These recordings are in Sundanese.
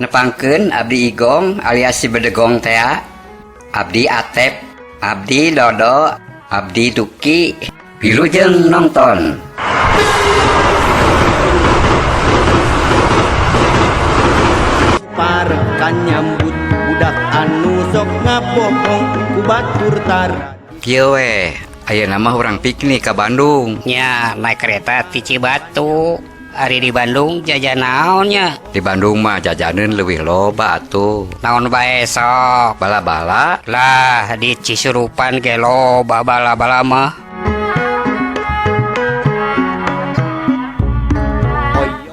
Nepangkeun abdi Igong alias si Bedegong tea, abdi Atep, abdi Dodo, abdi Duki, wilujeng nongton. Parekan nyambut budak anu sok ngabohong ku batur tar. Kieu we, ayeuna mah urang piknik ka Bandung. Nya naik kereta ti Cibatu. Ari di Bandung jajan naonnya? Di Bandung mah jajaneun leuwih loba atuh. Naon bae sok? Bala-bala Lah di Cisurupan ge loba bala-bala mah.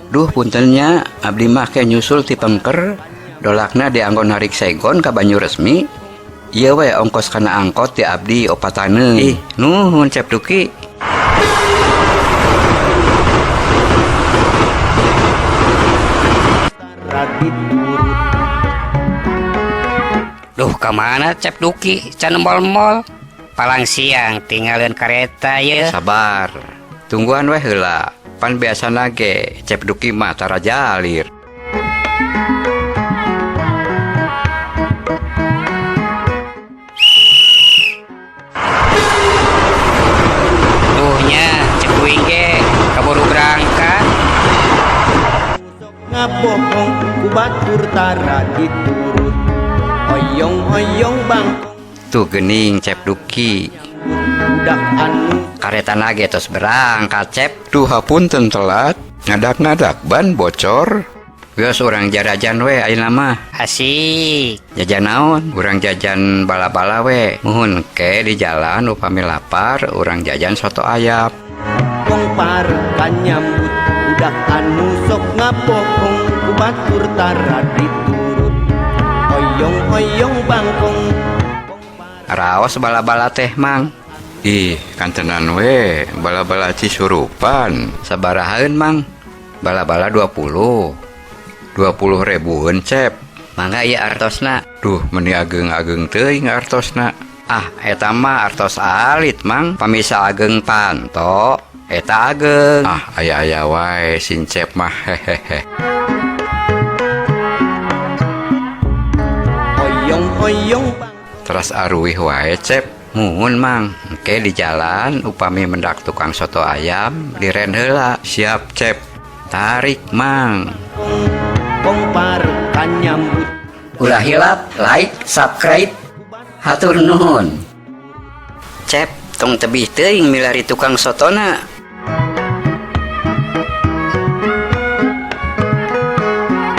Duh puntennya abdi mah ke nyusul ti pengker dolakna dianggon harik Saigon ka banyu resmi. Ieu we ongkos kana angkot ti abdi opataneun. Ih, nuhun Cep Duki. Radit turut Duh kemana Cep Duki? Can mall-mall. Palang siang tinggalin kereta ya. Sabar. Tungguan we heula. Pan biasana ge Cep Duki mah tara jalir. Duhnya Cep Duing ge keburu berangkat. ngabohong ku batur tara diturut. Oyong-oyong bangkong Tuh geuning Cep Duki. budak anu Karetana ge tos berangkat Cep. Duh hapunten telat. Ngadak-ngadak ban bocor. Geus urang jarajan we ayeuna mah. Asik. Jajan naon? Urang jajan bala-bala we. Muhun ke di jalan upami lapar urang jajan soto ayam. kong parekan nyambut budak anu sok ngabohong ku batur tara diturut. Oyong-oyong bangkong Raos bala-bala teh mang. Ih, kantenan we, bala-bala Cisurupan. Sabarahaeun mang? Bala-bala 20 ribuan Cep. Mangga ieu artosna. Duh, meni ageng-ageng teuing artosna. Ah, eta mah artos alit mang, pamisa ageng panto. Eta ageng. Ah, aya-aya wae sin Cep mah hehehe. oyong-oyong Teras aruih wae Cep. Muhun mang, engke di jalan upami mendak tukang soto ayam diren heula. Siap Cep. Tarik mang. kong parekan nyambut Ulah hilap, like, subscribe. Hatur nuhun. Cep, tong tebih teuing milari tukang sotona.